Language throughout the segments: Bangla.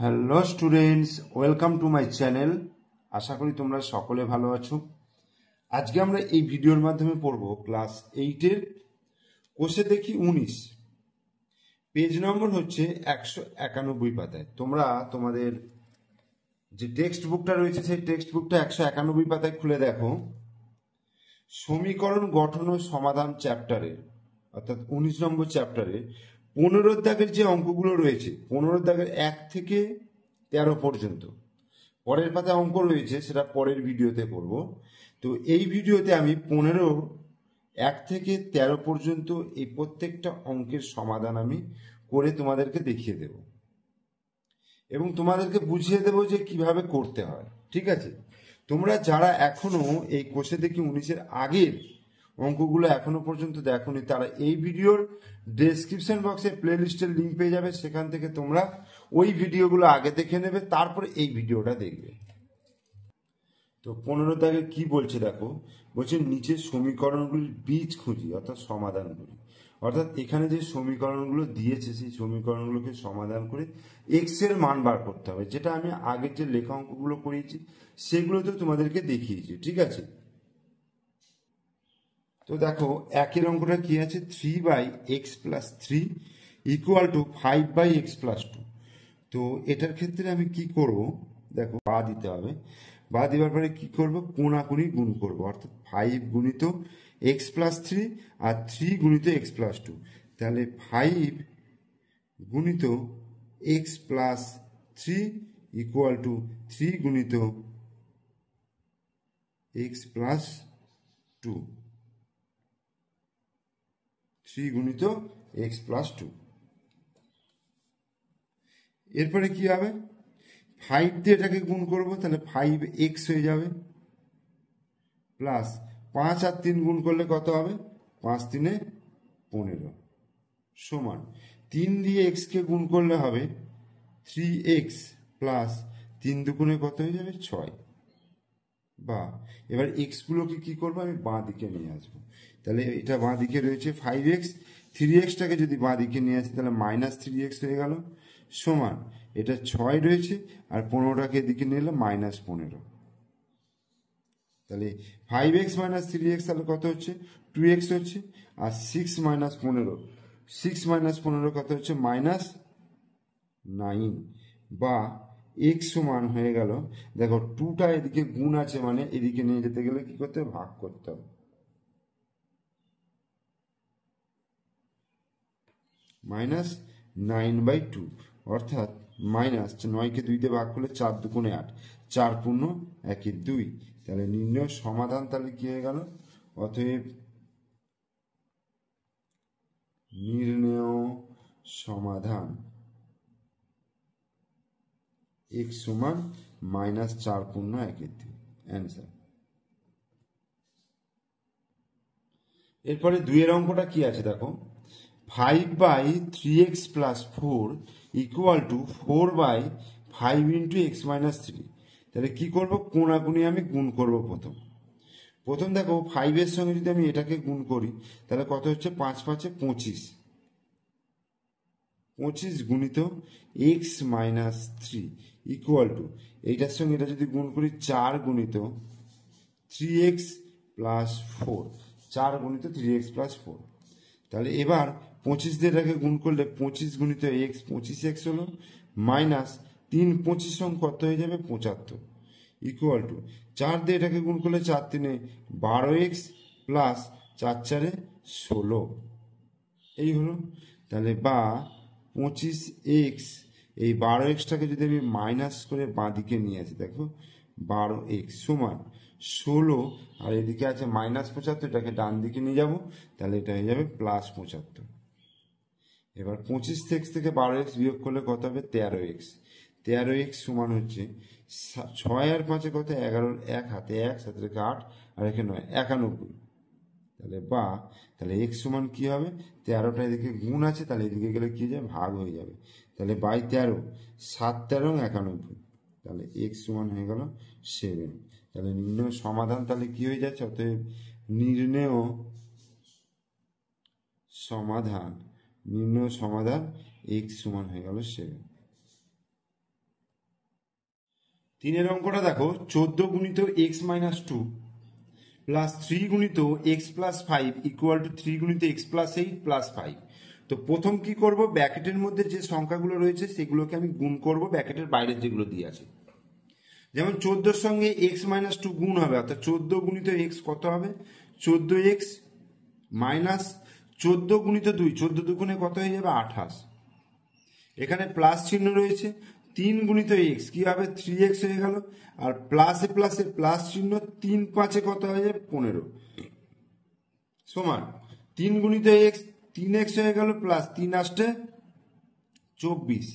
Hello students, welcome to my channel. আশা করি তোমরা সকলে ভালো আছো। আজকে আমরা এই ভিডিওর মাধ্যমে পড়ব ক্লাস 8-এর কোষে দেখি 19, পেজ নম্বর হচ্ছে 191 পাতায়। তোমরা তোমাদের যে টেক্সট বুকটা রয়েছে সেই টেক্সট বুকটা 191 পাতায় খুলে দেখো। সমীকরণ গঠন ও সমাধান চ্যাপ্টারের অর্থাৎ 19 নম্বর চ্যাপ্টারে 15 দাগের যে অঙ্কগুলো রয়েছে, 15 দাগের 1 থেকে 13 পর্যন্ত পরের পাতায় অঙ্ক রয়েছে, সেটা পরের ভিডিওতে করব। তো এই ভিডিওতে আমি 1 থেকে 13 পর্যন্ত এই প্রত্যেকটা অঙ্কের সমাধান আমি করে তোমাদেরকে দেখিয়ে দেব এবং তোমাদেরকে বুঝিয়ে দেব যে কিভাবে করতে হয়। ঠিক আছে? তোমরা যারা এখনো এই কোষে দেখি 19-এর আগের অঙ্কগুলো এখনো পর্যন্ত দেখোনি, তারা এই ভিডিওর ডেসক্রিপশন বক্সে প্লে লিস্টের লিঙ্ক পেয়ে যাবে। সেখান থেকে তোমরা ওই ভিডিওগুলো আগে দেখে নেবে, তারপরে এই ভিডিওটা দেখবে। তো 15 দাগে কি বলছে দেখো, বলছে নিচের সমীকরণগুলির বীজ খুঁজি অর্থাৎ সমাধানগুলি। অর্থাৎ এখানে যে সমীকরণগুলো দিয়েছে সেই সমীকরণগুলোকে সমাধান করে এক্স এর মান বার করতে হবে, যেটা আমি আগের যে লেখা অঙ্কগুলো করিয়েছি সেগুলো তো তোমাদেরকে দেখিয়েছি। ঠিক আছে? তো দেখো একের অঙ্কটা কি আছে, 3/x+3 = 5/x+2। তো এটার ক্ষেত্রে আমি কি করব, দেখো বা দিতে হবে। বা দেওয়ার পরে কি করব, কোণাকুণি গুণ করব, অর্থাৎ 5 গুণিত x+3 আর 3 গুণিত x+2। তাহলে 5 গুণিত x+3 = 3 গুণিত x+2, 3 গুণিত x+2। এরপরে কি হবে, 5 দিয়ে এটাকে গুণ করব, তাহলে 5x হয়ে যাবে, প্লাস 5 আর 3 গুণ করলে কত হবে, 5 × 3 = 15, সমান 3 দিয়ে x কে গুণ করলে হবে 3x, প্লাস 3 দুগুণে কত হয়ে যাবে 6। বা এবার এক্স গুলোকে কি করবো, আমি বাঁ দিকে নিয়ে আসবো। তাহলে এটা বাঁ দিকে রয়েছে 5x, 3xটাকে যদি বাঁ দিকে নিয়ে আসি তাহলে -3x হয়ে গেল, সমান এটা 6 রয়েছে আর 15টাকে এদিকে নিয়ে এলে -15। তাহলে 5x - 3x তাহলে কত হচ্ছে, 2x হচ্ছে। আর 6 - 15, 6 - 15 কত হচ্ছে, -9। বা x সমান হয়ে গেল, দেখো 2টা এদিকে গুণ আছে মানে এদিকে নিয়ে যেতে গেলে কি করতে হবে, ভাগ করতে হবে। -9/2, অর্থাৎ -9কে 2 দিয়ে ভাগ করলে 4 × 2 = 8, 4 × 1 = 2। তাহলে নির্ণয় সমাধান তাহলে কি হয়ে গেল, অতএব নির্ণয় সমাধান x সমান -4 × 1 = 2, অ্যান্সার। এরপরে 2 এর অঙ্কটা কি আছে দেখো, 5/3x+4 = 4/5 × x-3। তাহলে কি করব, কোণাকুণি আমি গুণ করব। প্রথম দেখো 5 এর সঙ্গে যদি আমি এটাকে গুণ করি তাহলে কত হচ্ছে, 5 × 5 = 25, 25 গুণিত x-3 = এইটার সঙ্গে এটা যদি গুণ করি 4 গুণিত 3x + 4, 4 গুণিত 3x + 4। তাহলে এবার 25 দিয়ে এটাকে গুণ করলে 25 গুণিত x, 25x হলো, মাইনাস 3 25 সঙ্গে কত হয়ে যাবে, 75, = 4 দিয়ে এটাকে গুণ করলে 4 × 3 = 12x, প্লাস 4 × 4 = 16। এই হলো। তাহলে বা 25x, এই 12xটাকে যদি আমি মাইনাস করে বাঁ দিকে নিয়ে আসি, দেখো 12x সমান 16, আর এদিকে আছে -75, এটাকে ডান দিকে নিয়ে যাব, তাহলে এটা হয়ে যাবে +75। এবার 25x থেকে 12x বিয়োগ করলে কত হবে, 13x। 13x সমান হচ্ছে 6 আর 5 কত, 11, 1 হাতে 1, 7 রেখে 8, আর এখানে 91। তাহলে বা, তাহলে x সমান কি হবে, 13টা এদিকে গুণ আছে, তাহলে এদিকে গেলে কি যায়, ভাগ হয়ে যাবে। তাহলে 13, 7 13 91, তাহলে x সমান হয়ে গেল 7। তাহলে নির্ণয় সমাধান তাহলে কি হয়ে যাচ্ছে, অতএব নির্ণয় সমাধান x সমান হয়ে গেল 7। তিনের অঙ্কটা দেখো 14 গুণিত এক্স মাইনাস টু প্লাস 3 গুণিত এক্স প্লাস 5 ইকুয়াল টু 3 গুণিত এক্স প্লাস 8 প্লাস 5। তো প্রথম কি করব, ব্র্যাকেটের মধ্যে যে সংখ্যাগুলো রয়েছে সেগুলোকে আমি গুণ করব ব্র্যাকেটের বাইরে যেগুলো দিয়ে আছে। যেমন 14 সঙ্গে এক্স মাইনাস টু গুণ হবে, অর্থাৎ 14 গুণিত এক্স কত হবে, 14 এক্স মাইনাস 14 গুণিত 2, 14 দুগুণে কত হয়ে যাবে 28। এখানে প্লাস চিহ্ন রয়েছে, 3 গুণিত এক্স কি হবে 3x হয়ে গেল, আর প্লাসে প্লাসে প্লাস চিহ্ন, 3 5 কত হয়ে যাবে 15 সমান 3 গুণিত এক্স 3x হয়ে গেল, প্লাস 3 আসতে 24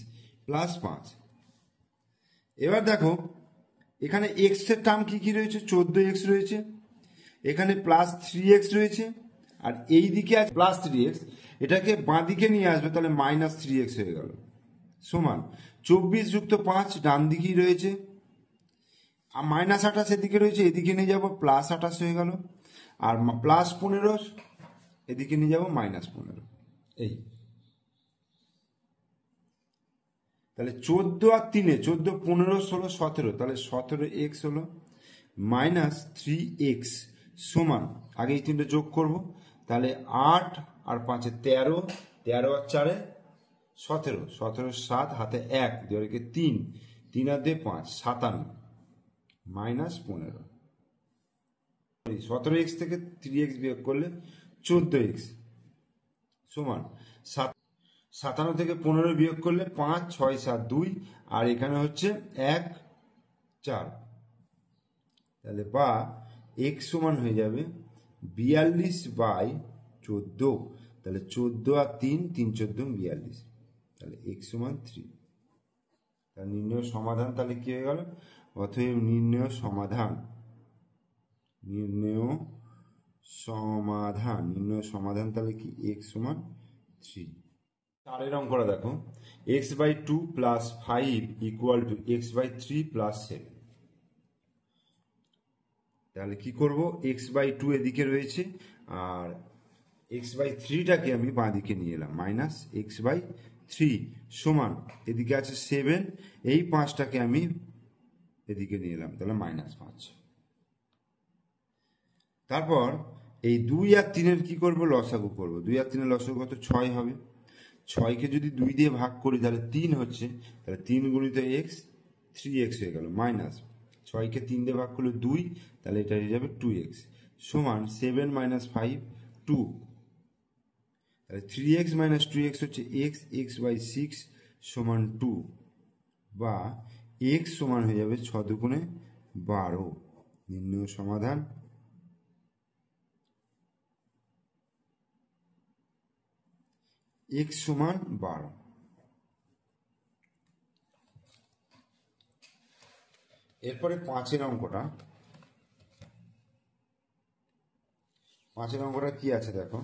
প্লাস 5। এবার দেখো এখানে এক্স এর টার্ম কি কি রয়েছে, 14x রয়েছে, এখানে প্লাস 3x রয়েছে, আর এই দিকে আছে প্লাস 3x, এটাকে বাঁ দিকে নিয়ে আসবে তাহলে মাইনাস 3x হয়ে গেল, সমান 24 যুক্ত 5 ডান দিকেই রয়েছে, আর মাইনাস 28 এদিকে রয়েছে, এদিকে নিয়ে যাব প্লাস 28 হয়ে গেল, আর প্লাস 15 এদিকে নিয়ে যাব মাইনাস 15। এই তাহলে 14 আর 3, 14 15 16 17, তাহলে 17x হলো মাইনাস 3x সমান, আগে এই তিনটে যোগ করব, তাহলে 8 আর 5 13, 13 আর 4 17, 17 7 হাতে 1 দুই 3, 3 আর 2 5 57 মাইনাস 15। 17x থেকে 3x বিয়োগ করলে 14x সমান 57 থেকে 15 বিয়োগ করলে 5 6 7 2, আর এখানে হচ্ছে 1 4, তাহলে বা x সমান হয়ে যাবে 42/14, তাহলে 14 আর 3 3 14 42, তাহলে x সমান 3। তাহলে নির্ণয় সমাধান তাহলে কি হয়ে গেল, অতএব নির্ণয় সমাধান তাহলে কি x সমান 3। চারের অঙ্কটা দেখো, x/2 plus 5 equal to x/3 plus 7। তাহলে কি করব, x/2 এদিকে রয়েছে আর x/3টাকে আমি বাঁ দিকে নিয়ে এলাম, মাইনাস x/3 সমান এদিকে আছে 7, এই 5টাকে আমি এদিকে নিয়ে এলাম, তাহলে মাইনাস 5। তারপর এই 2 আর 3-এর কি করব, লসাগু করব। 2 আর 3-এর লসাগু কত 6 হবে, 6কে যদি 2 দিয়ে ভাগ করি তাহলে 3 হচ্ছে, তাহলে 3 গুণিত এক্স 3x হয়ে গেল, মাইনাস 6কে 3 দিয়ে ভাগ করলে 2, তাহলে এটা হয়ে যাবে 2x সমান 7 মাইনাস 5 2, তাহলে 3x মাইনাস 2x হচ্ছে x/6 সমান 2, বা x সমান হয়ে যাবে 6 দুগুণে 12। নির্ণয় সমাধান x সমান 12। এরপরে 5-এর অঙ্কটা কি আছে দেখো,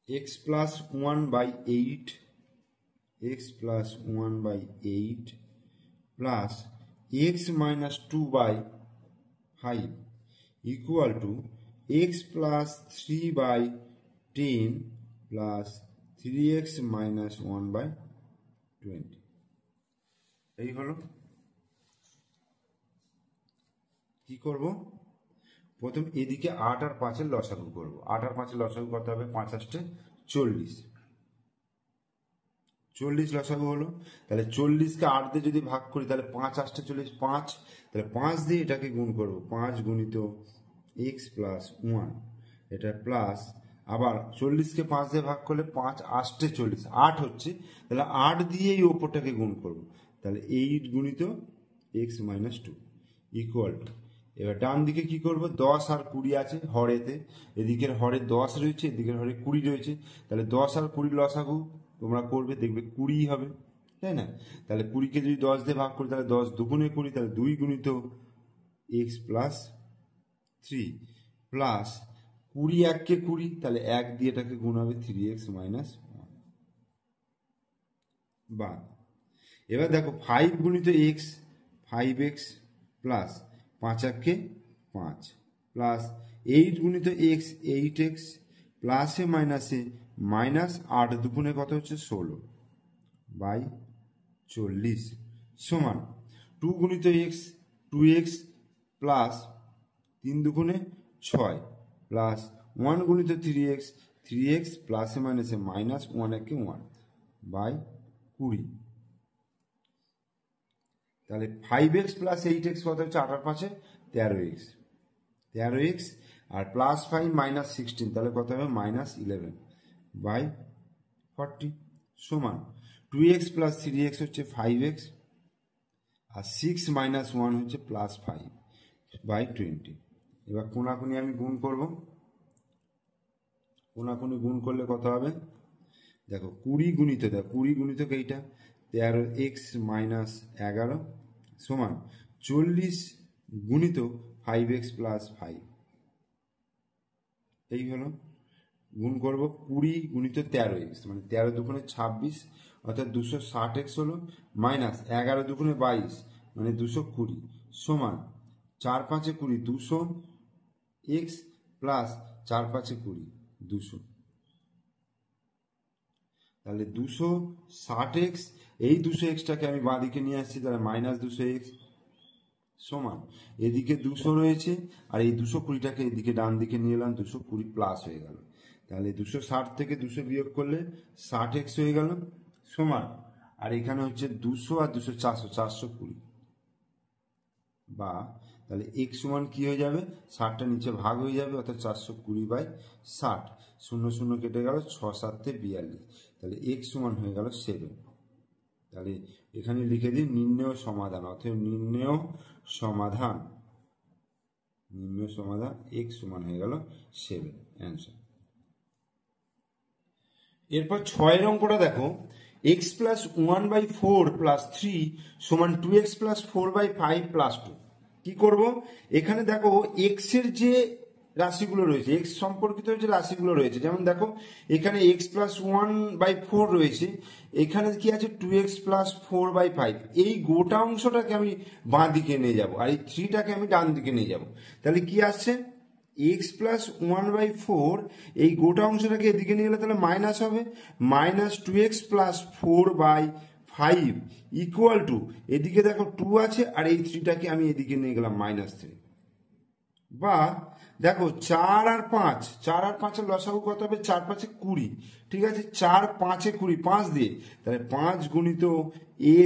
x plus 1/8 plus x minus 2/5 equal to x plus 3/10 plus 3x minus 1/20। এই হলো, কি করব, প্রথম এদিকে 8 আর 5-এর লসাগু করব। 8 আর 5-এর লসাগু কত হবে, 5 8 40, 40 লসাগু হলো, তাহলে 40কে 8 দিয়ে যদি ভাগ করি তাহলে 5 8 40 5, তাহলে 5 দিয়ে এটাকে গুণ করব, 5 গুণিত x প্লাস 1, এটা প্লাস, আবার 40কে 5 দিয়ে ভাগ করলে 5 8 40 8 হচ্ছে, তাহলে 8 দিয়ে এই ওপরটাকে গুণ করব, তাহলে 8 গুণিত x মাইনাস 2 ইকুয়াল টু, এবার ডান দিকে কি করব, 10 আর 20 আছে হরেতে, এদিকের হরে 10 রয়েছে, এদিকের হরে 20 রয়েছে, তাহলে 10 আর 20 লসাগু তোমরা করবে, দেখবে 20 হবে, তাই না। তাহলে 20কে যদি 10 দিয়ে ভাগ করি তাহলে 10 দুগুণে 20, তাহলে 2 গুণিত x প্লাস 3 প্লাস 20 1কে 20, তাহলে 1 দিয়ে এটাকে গুণ হবে 3x মাইনাস 1 বা। এবার দেখো 5 গুণিত x 5x প্লাস 5 1কে 5 প্লাস 8 গুণিত x 8x প্লাসে মাইনাসে মাইনাস 8 দুগুণে কত হচ্ছে 16 বাই 40 সমান 2 গুণিত এক্স 2x প্লাস 3 দুগুণে 6 প্লাস 1 গুণিত 3x প্লাসে মাইনাসে মাইনাস 1 একে 1 বাই 20। তাহলে 5x প্লাস 8x কত হচ্ছে 8 আর 5 13x আর প্লাস 5 মাইনাস 16 তাহলে কত হবে মাইনাস 11 বাই 40 সমান 2x প্লাস 3x হচ্ছে 5x আর 6 মাইনাস 1 হচ্ছে প্লাস 5 বাই 20। এবার কোনাকুনি আমি গুণ করব, কোনাকুনি গুণ করলে কত হবে দেখো 20 গুণিত দেখো 20 গুণিতক এইটা 13x মাইনাস 11 সমান 40 গুণিত 5x প্লাস 5। এই হলো গুণ করব 20 গুণিত 13x মানে 13 দুগুণে 26 অর্থাৎ 260x হলো মাইনাস 11 দুগুণে 22 মানে 220 সমান 4 5 20 200x প্লাস 4 5 20 200। তাহলে 260x এই 200xটাকে আমি বাঁ দিকে নিয়ে আসছি তাহলে মাইনাস 200x সমান এদিকে 200 রয়েছে আর এই 220টাকে এদিকে ডান দিকে নিয়ে এলাম 220 প্লাস হয়ে গেল। তাহলে 260 থেকে 200 বিয়োগ করলে 60x হয়ে গেল সমান আর এখানে হচ্ছে 200 আর 200 420 বা তাহলে x সমান কি হয়ে যাবে 60টা নিচে ভাগ হয়ে যাবে অর্থাৎ 420 বাই 60 শূন্য শূন্য কেটে গেল 6 7 42 তাহলে x সমান হয়ে গেল 7। তাহলে এখানে লিখে দিই নির্ণেয় সমাধান অর্থাৎ নির্ণেয় সমাধান x সমান হয়ে গেল 7 অ্যান্সার। এরপর 6 অঙ্কটা দেখো x প্লাস 1/4 প্লাস 3 সমান 2x প্লাস 4/5 প্লাস 2। কি করব এখানে দেখো x এর যে রাশিগুলো রয়েছে x সম্পর্কিত যে রাশিগুলো রয়েছে যেমন দেখো এখানে x প্লাস 1/4 রয়েছে, এখানে কি আছে 2x প্লাস 4/5। এই গোটা অংশটাকে আমি বাঁ দিকে নিয়ে যাব আর এই 3টাকে আমি ডান দিকে নিয়ে যাব। তাহলে কি আসছে x প্লাস 1/4 এই গোটা অংশটাকে এদিকে নিয়ে গেলে তাহলে মাইনাস হবে minus 2x plus 4/5 equal to এদিকে দেখো 2 আছে আর এই 3টাকে আমি এদিকে নিয়ে গেলাম মাইনাস 3 বা দেখো 4 আর 5 এর লসাগু কত হবে 4 5 20 ঠিক আছে 4 5 20 5 দিয়ে তাহলে 5 গুণিত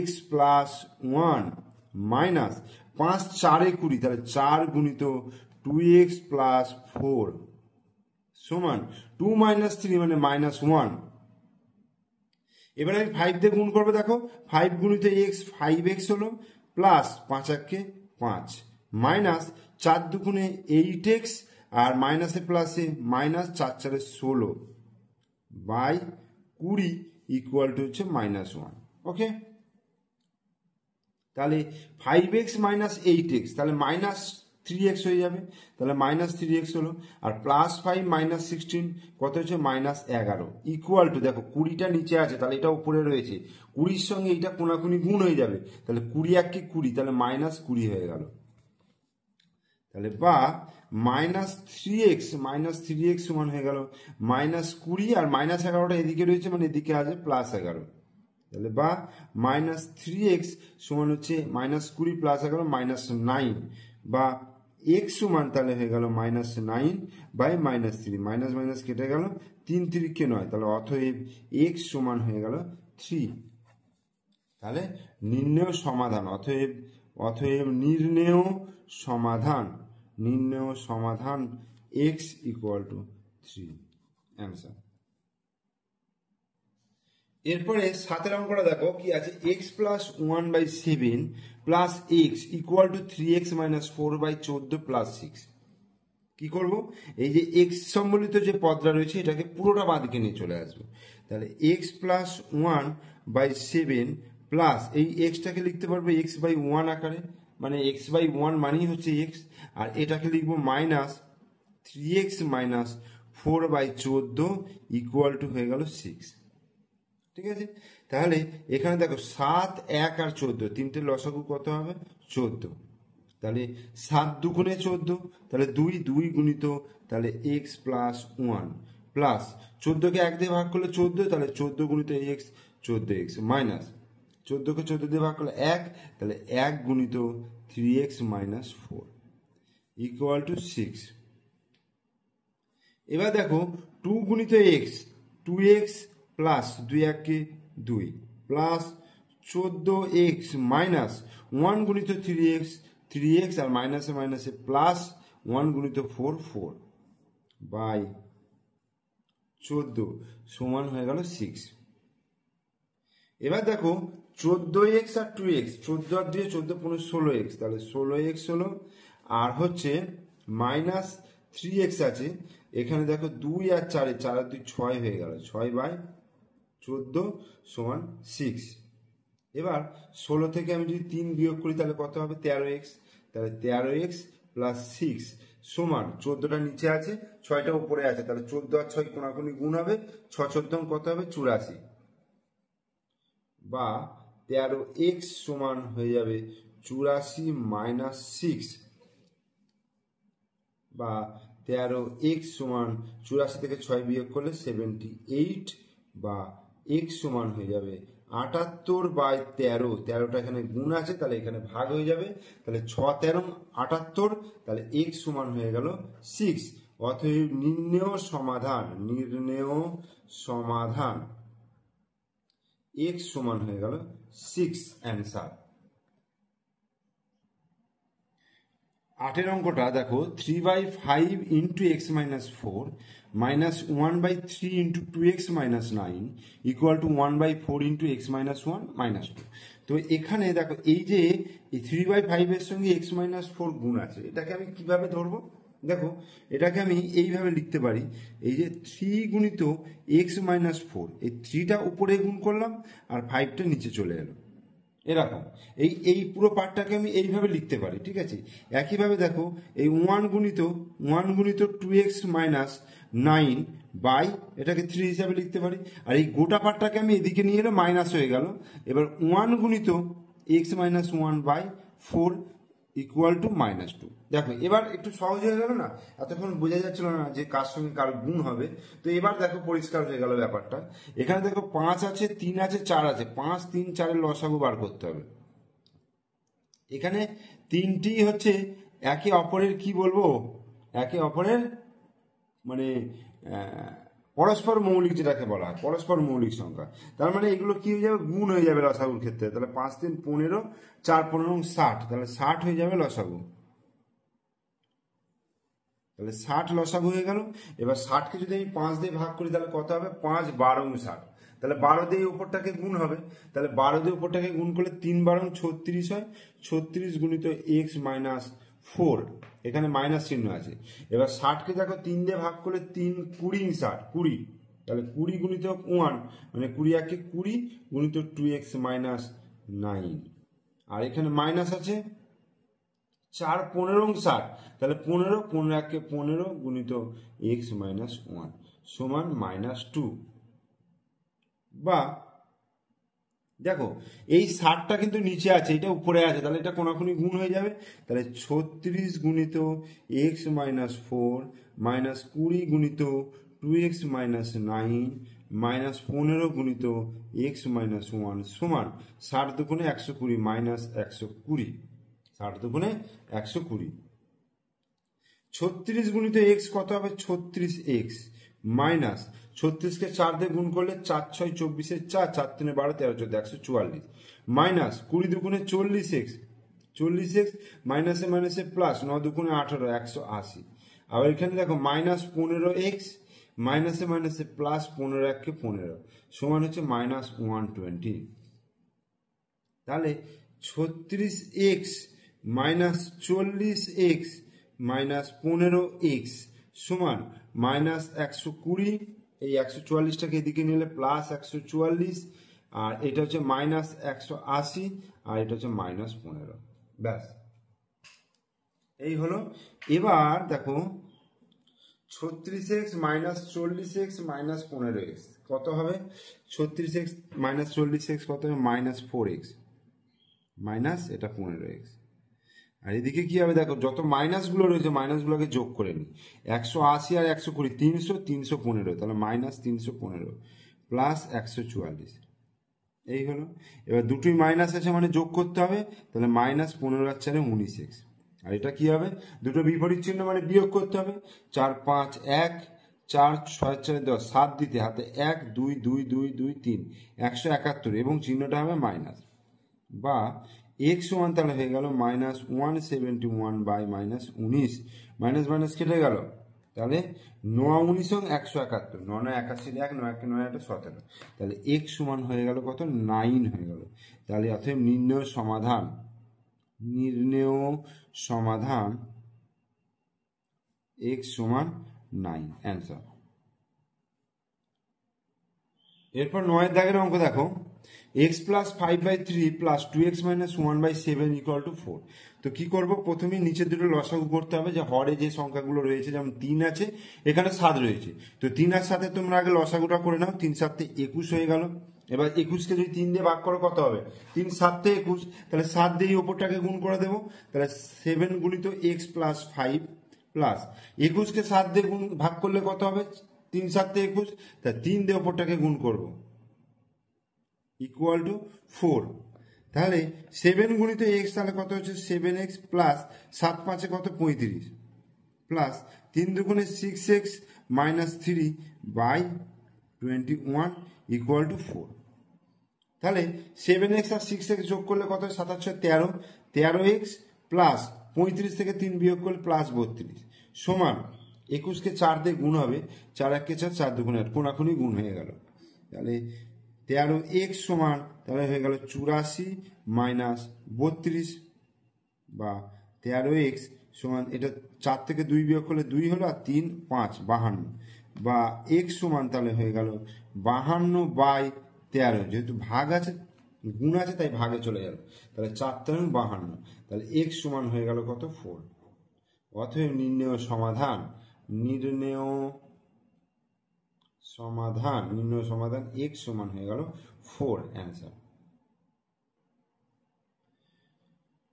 x প্লাস 1 মাইনাস 5 4 20 তাহলে 4 গুণিত 2x প্লাস 4 সমান 2 মাইনাস 3 মানে মাইনাস 1। এবার আমি 5 দিয়ে গুণ করবো দেখো 5 গুণিত x 5x হলো প্লাস 5 একে 5 মাইনাস 4 দুগুণে 8x আর মাইনাসে প্লাসে মাইনাস 4 4 16 বাই 20 ইকুয়াল টু হচ্ছে মাইনাস 1। ওকে তাহলে 5x মাইনাস 8x তাহলে মাইনাস 3x হয়ে যাবে তাহলে মাইনাস 3x হলো আর প্লাস 5 মাইনাস 16 কত হচ্ছে মাইনাস 11 ইকুয়াল টু দেখো 20টা নিচে আছে তাহলে এটা উপরে রয়েছে 20-র সঙ্গে এইটা কোনাকুনি গুণ হয়ে যাবে তাহলে 20 একে 20 তাহলে মাইনাস 20 হয়ে গেল। তাহলে বা মাইনাস 3x সমান হয়ে গেল মাইনাস 20 আর মাইনাস 11টা এদিকে রয়েছে মানে এদিকে আছে প্লাস 11 তাহলে বা মাইনাস 3x সমান হচ্ছে মাইনাস 20 প্লাস 11 মাইনাস 9 বা x সমান তাহলে হয়ে গেল minus 9 by minus 3 minus minus কেটে গেল 3 3 কে 9 তাহলে অতএব x সমান হয়ে গেল 3। তাহলে নির্ণেয় সমাধান অতএব নির্ণেয় সমাধান x ইকুয়াল টু 3 অ্যান্সার। এরপরে 7 অঙ্কটা দেখো কি আছে x plus 1/7 plus x equal to 3x minus 4/14 plus 6। কি করব এই যে x সম্বলিত যে পদটা রয়েছে এটাকে পুরোটা বাঁদিকে নিয়ে চলে আসবে তাহলে x প্লাস 1/7 প্লাস এই xটাকে লিখতে পারবো x/1 আকারে মানে x/1 মানেই হচ্ছে x আর এটাকে লিখবো minus 3x minus 4/14 equal to হয়ে গেল 6। ঠিক আছে তাহলে এখানে দেখো 7 1 আর 14 তিনটে লসাগু কত হবে 14 তাহলে 7 দুগুণে 14 তাহলে 2 গুণিত তাহলে x প্লাস 1 প্লাস 14কে 1 দিয়ে ভাগ করলে 14, তাহলে 14 গুণিত এক্স 14x মাইনাস 14কে 14 দিয়ে ভাগ করলে 1, তাহলে 1 গুণিত 3x মাইনাস 4 ইকুয়াল টু 6। এবার দেখো 2 গুণিত x 2x plus 2 1 2 plus 14x minus 1 গুণিত 3x আর মাইনাসে মাইনাসে প্লাস 1 গুণিত 4 4 বাই 14 সমান হয়ে গেল 6। এবার দেখো 14x আর 2x 14 আর 2 14 15 16x, তাহলে 16x হলো, আর হচ্ছে মাইনাস 3x আছে এখানে দেখো 2 আর 4 4 আর 2 6 হয়ে গেল 6 বাই 14 সমান 6। এবার 16 থেকে আমি যদি 3 বিয়োগ করি তাহলে কত হবে 13x, তাহলে 13x প্লাস 6 সমান 14টা নিচে আছে 6টা উপরে আছে, তাহলে 14 আর 6 কোনাকুনি গুণ হবে 6 14 কত হবে 84 বা 13x সমান হয়ে যাবে 84 মাইনাস 6 বা 13x সমান 84 থেকে 6 বিয়োগ করলে 78 বা x সমান হয়ে যাবে 78 বাই 13, 13টা এখানে গুণ আছে তাহলে এখানে ভাগ হয়ে যাবে, তাহলে 6 13 78, তাহলে x সমান হয়ে গেল 6। অতএব নির্ণেয় সমাধান x সমান হয়ে গেল 6 অ্যান্সার। 8 অঙ্কটা দেখো 3/5 into x minus 4 minus 1/3 into 2x minus 9 equal to 1/4 into x minus 1 minus 2। তো এখানে দেখো এই যে 3/5 এর সঙ্গে এক্স মাইনাস 4 গুণ আছে, এটাকে আমি কিভাবে ধরবো? দেখো এটাকে আমি এইভাবে লিখতে পারি, এই যে 3 গুণিত এক্স মাইনাস 4, এই 3টা উপরে গুণ করলাম আর 5টা নিচে চলে এলো, এরকম এই পুরো পার্টটাকে আমি এইভাবে লিখতে পারি, ঠিক আছে। একইভাবে দেখো এই 1 গুণিত 2x মাইনাস 9 বাই এটাকে 3 হিসাবে লিখতে পারি, আর এই গোটা পার্টটাকে আমি এদিকে নিয়ে এলে মাইনাস হয়ে গেল। এবার 1 গুণিত x minus 1 by 4 equal to minus 2। দেখো এবার একটু সহজ হয়ে গেল না, এতক্ষণ বোঝা যাচ্ছিল না যে কার সঙ্গে কার গুণ হবে। তো এবার দেখো পরিষ্কার হয়ে গেল ব্যাপারটা। এখানে দেখো 5 আছে 3 আছে 4 আছে, 5 3 4 এর লসাগু বার করতে হবে। এখানে তিনটি হচ্ছে একে অপরের কি বলবো, একে অপরের মানে পরস্পর মৌলিক, যেটাকে বলা হয় পরস্পর মৌলিক সংখ্যা। তার মানে এগুলো কি হয়ে যাবে, গুণ হয়ে যাবে লসাগুর ক্ষেত্রে। তাহলে 5 3 15, 4 15 60, তাহলে 60 হয়ে যাবে লসাগু, তাহলে 60 লসাগু হয়ে গেল। এবার 60কে যদি আমি 5 দিয়ে ভাগ করি তাহলে কত হবে, 5 12 60, তাহলে 12 দিয়ে উপরটাকে গুণ হবে, তাহলে 12 দিয়ে উপরটাকে গুণ করলে 3 12 36 হয়, 36 গুণিত এক্স মাইনাস 4, এখানে মাইনাস চিহ্ন আছে। এবার 60কে দেখো 3 দিয়ে ভাগ করলে 3 20 60 20, তাহলে 20 গুণিত 1 মানে 20 1 20 গুণিত 2x মাইনাস 9, আর এখানে মাইনাস আছে 4 15 60, তাহলে 15 15 1 15 গুণিত x মাইনাস 1 সমান মাইনাস 2। বা দেখো এই 60টা কিন্তু নিচে আছে, এটা উপরে আছে, তাহলে এটা কোনাকুনি গুণ হয়ে যাবে, তাহলে 36 গুণিত x মাইনাস 4 মাইনাস 20 গুণিত 2x মাইনাস 9 মাইনাস 15 গুণিত x মাইনাস 1 সমান 60 দুগুণে 120 মাইনাস 120, 60 দুগুণে 120। 36 গুণিত x কত হবে, 36x মাইনাস 36কে 4 দিয়ে গুণ করলে 4 6 24 4 4 3 12 13 14 144 মাইনাস 20 দুগুণে 40x 40x মাইনাসে মাইনাসে প্লাস 9 দুগুণে 18 180। আবার এখানে দেখো মাইনাস 15x মাইনাসে মাইনাসে প্লাস 15 1 15 সমান হচ্ছে মাইনাস 120। তাহলে 36x minus 40x minus 15x সমান মাইনাস 120, এই 144টাকে এদিকে নিলে প্লাস 144, আর এটা হচ্ছে মাইনাস 180, আর এটা হচ্ছে মাইনাস 15। ব্যাস এই হলো। এবার দেখো 36x minus 40x minus 15x কত হবে, 36x মাইনাস 40x কত হবে, মাইনাস 4x মাইনাস এটা 15x, আর এদিকে কি হবে দেখো, যত মাইনাসগুলো রয়েছে মাইনাসগুলোকে যোগ করে নিই। 180 আর 120 300, 315, তাহলে মাইনাস 315 প্লাস 144, এই হলো। এবার দুটোই মাইনাস আছে মানে যোগ করতে হবে, তাহলে মাইনাস 15 আর 4 19x। আর এটা কি হবে, দুটো বিপরীত চিহ্ন মানে বিয়োগ করতে হবে। 4 5 1, 4 6 4 10, 7 দিতে হাতে 1 2 2 2 2 3, 171, এবং চিহ্নটা হবে মাইনাস। বা x সমান তাহলে হয়ে গেল minus 171 by minus 19, minus minus কেটে গেল, তাহলে 9 19 171, 9 9 81 1, 9 1 9 1 17, তাহলে x সমান হয়ে গেল কত, 9 হয়ে গেল। তাহলে অতএব নির্ণেয় সমাধান x সমান 9, অ্যান্সার। এরপর 9 দাগের অঙ্ক দেখো, x plus 5/3 plus 2x minus 1/7 equal to 4। তো কি করব, প্রথমেই নিচের দুটো লসাগু করতে হবে। যে হরে যে সংখ্যাগুলো রয়েছে, যেমন 3 আছে, এখানে 7 রয়েছে, তো 3 আর 7 তোমরা আগে লসাগুটা করে নাও। 3 7 21 হয়ে গেল। এবার 21কে যদি 3 দিয়ে ভাগ করো কত হবে, 3 7 21, তাহলে 7 দিয়ে এই ওপরটাকে গুণ করে দেবো, তাহলে 7 গুণিত x প্লাস 5 প্লাস 21কে 7 দিয়ে ভাগ করলে কত হবে, 3 7 21, তাহলে 3 দিয়ে ওপরটাকে গুণ করবো ইকুয়াল টু 4। তাহলে 7 গুণিত x তাহলে কত হচ্ছে 7x প্লাস 7 5 কত 35 প্লাস 3 দুগুণে 6x minus 3 by 21 equal to 4। তাহলে 7x আর 6x যোগ করলে কত, 7 13, 13x প্লাস 35 থেকে 3 বিয়োগ করলে প্লাস 32 সমান 21কে 4 দিয়ে গুণ হবে, 4 1 4, 4 2 8, কোনাকুনি গুণ হয়ে গেল। তাহলে 13x সমান তাহলে হয়ে গেল 84 মাইনাস 32, বা 13x সমান, এটা 4 থেকে 2 বিয়োগ করলে 2 হলো, আর 3 5 52, বা x সমান তাহলে হয়ে গেল 52/13, যেহেতু ভাগ আছে গুণ আছে তাই ভাগে চলে গেল, তাহলে 4 3 52, তাহলে x সমান হয়ে গেল কত 4। অতএব নির্ণেয় সমাধান x সমান হয়ে গেল 4, অ্যান্সার।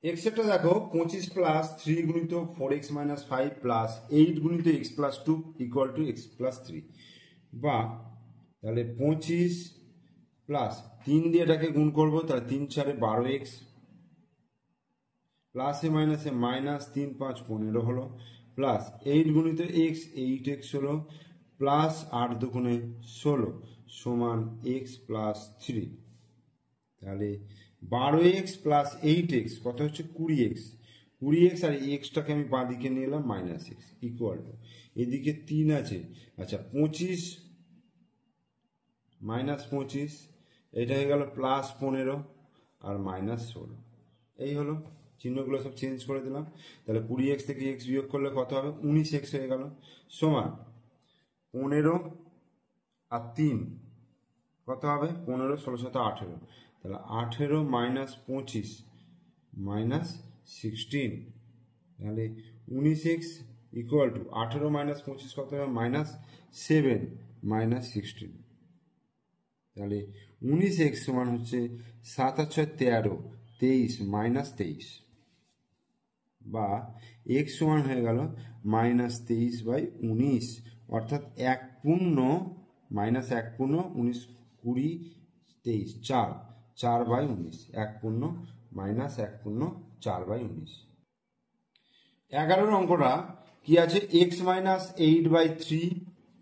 এক্সেপটা দেখো 25 প্লাস 3 গুণিত 4x মাইনাস 5 প্লাস 8 গুণিত x plus 2 equal to x plus 3, বা তাহলে 25 প্লাস 3 দিয়ে এটাকে গুণ করবো, তাহলে 3 4 12x প্লাসে মাইনাসে মাইনাস 3 5 15 হলো, প্লাস 8 গুণিত x 8x হলো, প্লাস 8 দুগুণে 16 সমান x প্লাস 3। তাহলে 12x প্লাস 8x কত হচ্ছে 20x, 20x আর এক্সটাকে আমি বাঁ দিকে নিয়ে এলাম মাইনাস এক্স ইকুয়াল টু, এদিকে 3 আছে, আচ্ছা 25 মাইনাস 25, এটা হয়ে গেল প্লাস 15 আর মাইনাস 16, এই হলো। চিহ্নগুলো সব চেঞ্জ করে দিলাম। তাহলে 20x থেকে x বিয়োগ করলে কত হবে, 19x হয়ে গেল, সমান 15 আর 3 কত হবে 15 16 7 18, তাহলে 18 মাইনাস 25 মাইনাস 16, তাহলে 19x ইকুয়াল টু 18 মাইনাস 25 কত হবে মাইনাস 7 মাইনাস 16, তাহলে 19x সমান হচ্ছে 7 আর 6 13 23 মাইনাস 23, বা x সমান হয়ে গেল মাইনাস 23/19, অর্থাৎ 1 পূর্ণ মাইনাস 1 পূর্ণ 19 20 23 4 4/19, 1 পূর্ণ মাইনাস 1 পূর্ণ 4/19। 11 অঙ্কটা কি আছে, x minus 8/3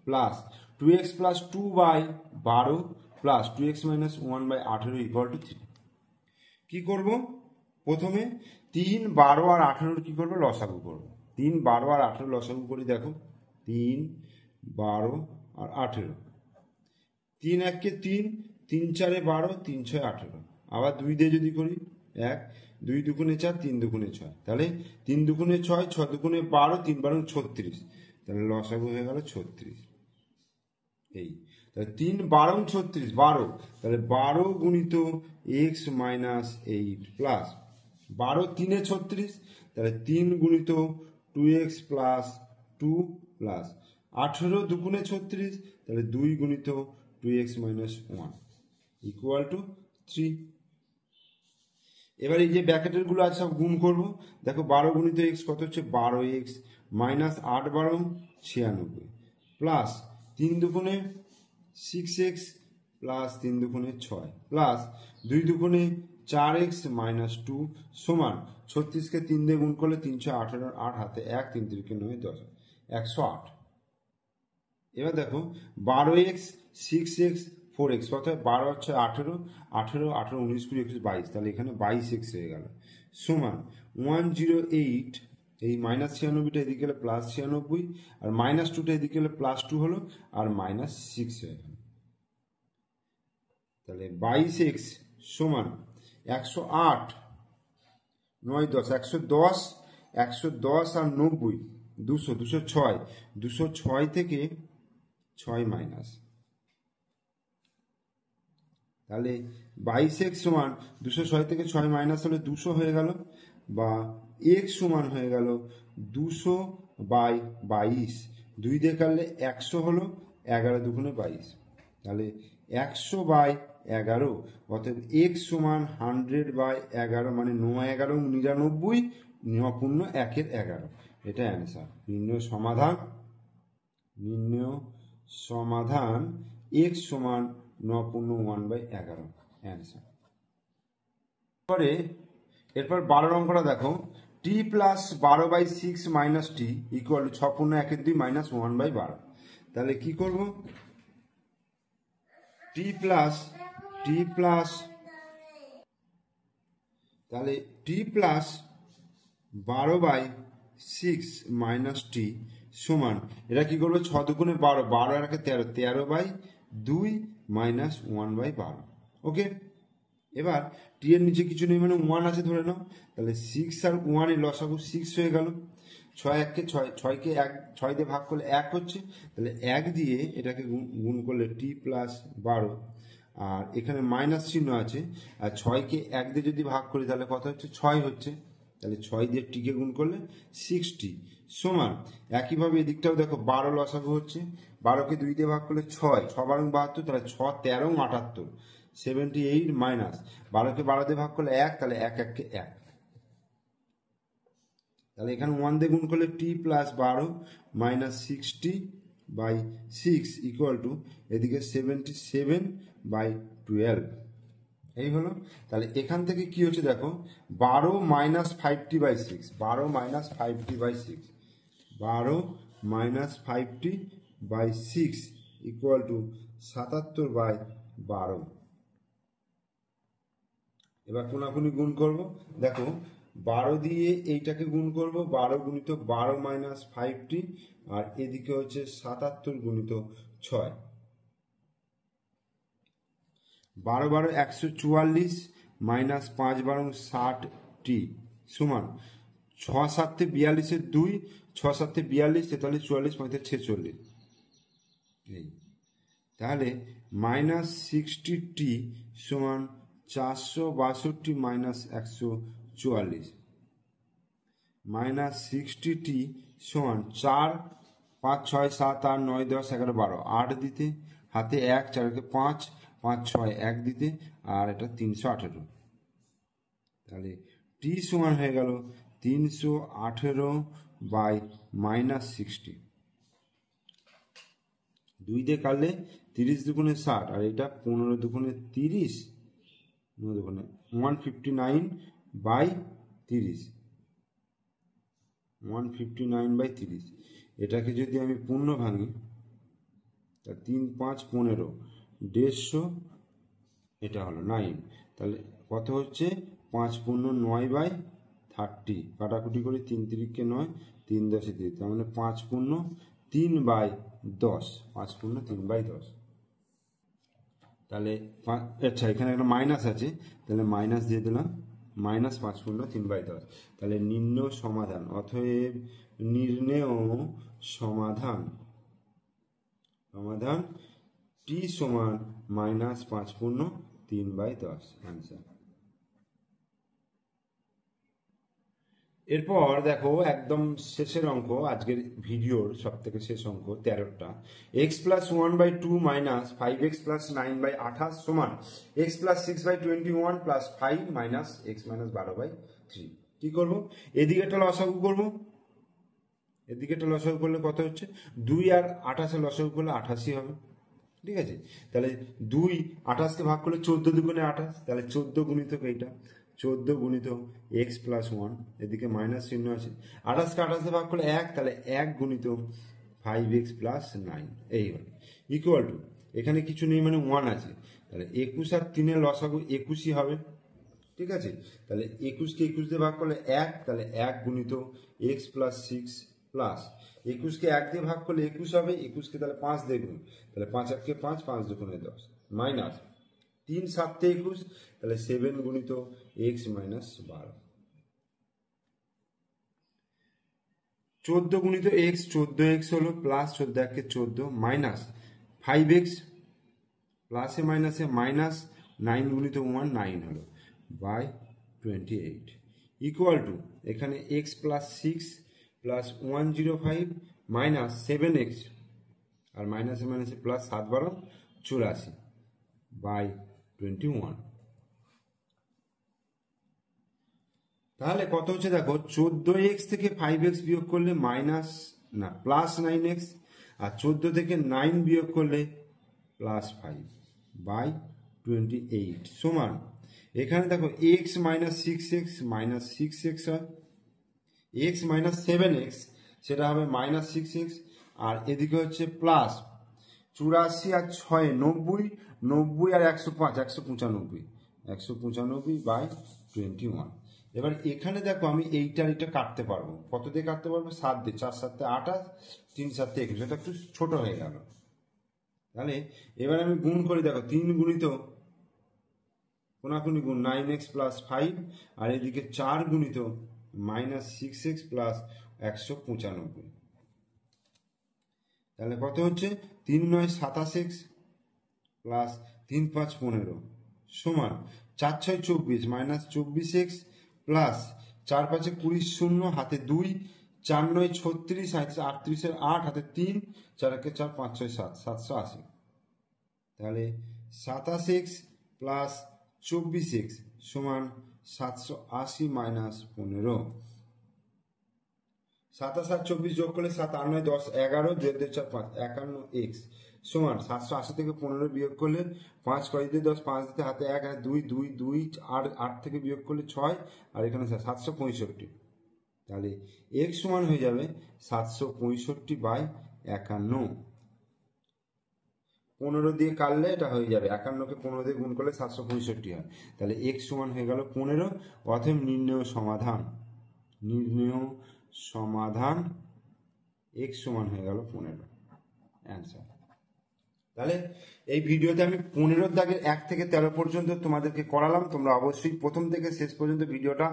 plus 2x plus 2/12 plus 2x minus 1/18 equal to 3। কি করব, প্রথমে 3 12 আর 18 কি করবো লসাগু করবো। 3 12 আর 18 লসাগু করি, দেখো 3 12 আর 18, 3 1 কে 3, 3 4 12, 3 6 18, আবার 2 দিয়ে যদি করি 1 2 দুগুণে 4 3 দুগুণে 6, তাহলে 3 দুগুণে 6 6 দুগুণে 12 3 12 36, তাহলে লসাগু হয়ে গেল 36। এই তাহলে 3 12 36 12, তাহলে 12 গুণিত x মাইনাস 8 প্লাস 12 3 36, তাহলে 3 গুণিত 2x প্লাস 2 প্লাস 18 দুগুণে 36, তাহলে 2 গুণিত 2x মাইনাস 1 ইকুয়াল টু 3। এবার এই যে ব্র্যাকেটের গুলো আছে সব গুণ করব। দেখো 12 গুণিত এক্স কত হচ্ছে 12x মাইনাস 8 12 96 প্লাস 3 দুগুণে 6x প্লাস 3 দুগুণে 6 প্লাস 2 দুগুণে 4x মাইনাস 2 সমান 36কে 3 দিয়ে গুণ করলে 318 8 হাতে 1 3 3কে 9 10 108। এবার দেখো 12x 6x 4x কত হয় 12 হচ্ছে 18 18 18 19 20 21 22, তাহলে এখানে 22x হয়ে গেল সমান 108। এই মাইনাস 96টা এদিকে গেলে প্লাস 96 আর মাইনাস 2টা এদিকে গেলে প্লাস 2 হলো আর মাইনাস 6 হয়ে গেল। তাহলে 22x সমান 108 9 10 110 110 আর 90 200 206 206 থেকে 6 মাইনাস, তাহলে 22x সমান 206 থেকে 6 মাইনাস হলে 200 হয়ে গেল, বা x সমান হয়ে গেল 200/22। 2 দিয়ে কাটলে 100 হলো, 11 দুগুণে 22, তাহলে 100/11 অতএব x সমান 100/11 মানে 9 11 99 9 পূর্ণ 1-এর 11। এটা অ্যান্সার। নির্ণয় সমাধান x সমান 9 পূর্ণ 1/11 অ্যান্সার। এরপর 12 অঙ্কটা দেখো, t plus 12/6 minus T equal 6 পূর্ণ 1-এর 2 মাইনাস 1/12। তাহলে কি করব, t প্লাস তাহলে t প্লাস 12/6 মাইনাস টি সমান, এটা কি করবো 6 দুগুণে 12 12 আর 13 13/2 মাইনাস 1/12। ওকে, এবার টি এর নিচে কিছু নেই মানে 1 আছে ধরে নাও, তাহলে 6 আর 1 এর লসাগু 6 হয়ে গেল। 6 1কে 6কে 6 দিয়ে ভাগ করলে 1 হচ্ছে, তাহলে 1 দিয়ে এটাকে গুণ করলে টি প্লাস 12, আর এখানে মাইনাস চিহ্ন আছে, আর 6কে 1 দিয়ে যদি ভাগ করি তাহলে কত হচ্ছে 6 হচ্ছে, তাহলে 6 দিয়ে টিকে গুণ করলে 60 সমান। একইভাবে এদিকটাও দেখো 12 লসাগু হচ্ছে, 12কে 2 দিয়ে ভাগ করলে 6 6 12 72, তাহলে 6 13 78 78 মাইনাস 12কে 12 দিয়ে ভাগ করলে 1, তাহলে 1 1কে 1, তাহলে এখানে 1 দিয়ে গুণ করলে টি প্লাস 12 মাইনাস 60/6 ইকুয়াল টু এদিকে 77/12 এই হলো। তাহলে এখান থেকে কি হচ্ছে দেখো 12 minus 5t/6 12 minus 5t/6 12 minus 5t/6 equal to 77/12। এবার কোনাকুনি গুণ করব, দেখো 12 দিয়ে এইটাকে গুণ করব, 12 গুণিত 12 মাইনাস 5t, আর এদিকে হচ্ছে 77 গুণিত 6, 12 12 144 মাইনাস 5 12 60t সমান 6 7 42 2 6 7 42 43 44 35 46 এই, তাহলে মাইনাস 60t সমান 462 মাইনাস 144 মাইনাস 60t সমান 4 5 6 7 8 9 10 11 12 8 দিতে হাতে 1 4কে 5 5 6 1 দিতে, আর এটা 318, তাহলে টি সমান হয়ে গেল 318/-60। 2 দিয়ে কাটলে 30 দুগুণে 60, আর এটা 15 দুগুণে 30 9 দুগুণে 159/30 159/30। এটাকে যদি আমি পূর্ণ ভাঙি তা 3 5 15 150, এটা হলো 9, তাহলে কত হচ্ছে 5 পূর্ণ 9/30, কাটাকুটি করি 3 3কে 9 3 10 30, তার মানে 5 পূর্ণ 3/10 5 পূর্ণ 3/10। তাহলে আচ্ছা এখানে একটা মাইনাস আছে, তাহলে মাইনাস দিয়ে দিলাম, মাইনাস 5 পূর্ণ 3/10। তাহলে নির্ণয় সমাধান, অতএব নির্ণেয় সমাধান টি সমান মাইনাস 5 পূর্ণ 3/10 অ্যান্সার। এরপর দেখো একদম শেষের অঙ্ক, আজকের ভিডিওর সব থেকে শেষ অঙ্ক 13টা। X plus 1/2 minus 5x plus 9/28 সমান x plus 6/21 plus 5 minus x minus 12/3। কি করবো? এদিকেটা লসাগু করবো, এদিকেটা লসাগু করলে কত হচ্ছে? 2 আর 28 লসাগু করলে 88 হবে। ঠিক আছে, তাহলে 2 28কে ভাগ করলে 14 দুগুণে 28, তাহলে 14 গুণিতক এইটা 14 গুণিতক এক্স প্লাস 1, এদিকে মাইনাস চিহ্ন আছে, 28কে 28 ভাগ করলে 1, তাহলে 1 গুণিতক 5x প্লাস 9, এই হল ইকুয়াল টু, এখানে কিছু নেই মানে 1 আছে, তাহলে 21 আর 3 লসাগু 21ই হবে। ঠিক আছে, তাহলে 21কে 21 দিয়ে ভাগ করলে 1, তাহলে 1 গুণিতক এক্স প্লাস 6 প্লাস 21কে 1 দিয়ে ভাগ করলে 21 হবে, 21কে তাহলে 5 দিয়ে গুণ, তাহলে 5 1কে 5, 5 দুগুণে 10 মাইনাস 3 7 তে 21, তাহলে 7 গুণিতক এক্স মাইনাস 12। 14 গুণিতক এক্স 14x হলো, প্লাস 14 1কে 14 মাইনাস 5x প্লাসে মাইনাসে মাইনাস 9 গুণিতক 1 9 হলো বাই 28 ইকুয়াল টু, এখানে x plus 6 plus 105 minus 7x আর মাইনাসে মাইনাসে প্লাস 7 12 84 বাই 21। তাহলে কত হচ্ছে দেখো, 14x থেকে 5x বিয়োগ করলে মাইনাস না প্লাস 9x, আর 14 থেকে 9 বিয়োগ করলে প্লাস 5 বাই 28 সমান, এখানে দেখো x minus 6x minus 6x হয়, x মাইনাস 7x সেটা হবে মাইনাস 6x, আর এদিকে হচ্ছে প্লাস 84 আর 6 90, 90 আর 105 195, 195 বাই 21। এবার এখানে দেখো আমি এইটার এটা কাটতে পারবো, কত দিয়ে কাটতে পারবো? 7 দিয়ে, 4 7 28, 3 7 21, এটা একটু ছোট হয়ে গেল। তাহলে এবার আমি গুণ করি, দেখো 3 গুণিত কোনাকুনি গুণ 9x প্লাস 5, আর এদিকে 4 গুণিত মাইনাস 6x প্লাস 195, তাহলে কত হচ্ছে? 3 9 27x প্লাস 3 5 15 সমান 4 6 24 মাইনাস 24x প্লাস 4 5 20 শূন্য হাতে 2, 4 9 36 38 এর 8 হাতে 3, 4 1 4 5 6 7 780, তাহলে 27x প্লাস 24x সমান 780 মাইনাস 15। 27 আর 24 যোগ করলে 7 8 9 10 11, 2 2 4 5 51x সমান 780 থেকে 15 বিয়োগ করলে 5 5 দিয়ে 10, 5 দিতে হাতে 1 আর 2 2 2 আর 8 থেকে বিয়োগ করলে 6, আর এখানে 765, তাহলে x সমান হয়ে যাবে 765 বাই 51। 15 দিয়ে কাটলে এটা হয়ে যাবে, 51কে 15 দিয়ে গুণ করলে 765 হয়, তাহলে x সমান হয়ে গেল 15। অতএব নির্ণেয় সমাধান x সমান হয়ে গেল 15, অ্যান্সার। তাহলে এই ভিডিওতে আমি 15 দাগের 1 থেকে 13 পর্যন্ত তোমাদেরকে করালাম। তোমরা অবশ্যই প্রথম থেকে শেষ পর্যন্ত ভিডিওটা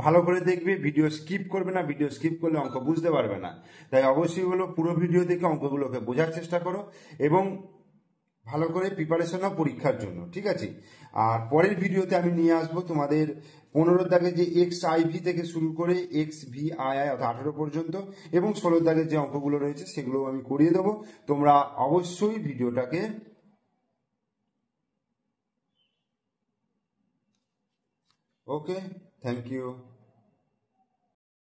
ভালো করে দেখবে, ভিডিও স্কিপ করবে না, ভিডিও স্কিপ করলে অঙ্ক বুঝতে পারবে না। তাই অবশ্যই হলো পুরো ভিডিও দেখে অঙ্কগুলোকে বোঝার চেষ্টা করো এবং ভালো করে প্রিপারেশন নাও পরীক্ষার জন্য। ঠিক আছে, আর পরের ভিডিওতে আমি নিয়ে আসবো তোমাদের 15 দাগে যে এক্স আইভি থেকে শুরু করে এক্স ভি আই আই অর্থাৎ 18 পর্যন্ত এবং 16 দাগের যে অঙ্কগুলো রয়েছে সেগুলো আমি করিয়ে দেবো। তোমরা অবশ্যই ভিডিওটাকে ওকে, থ্যাংক ইউ।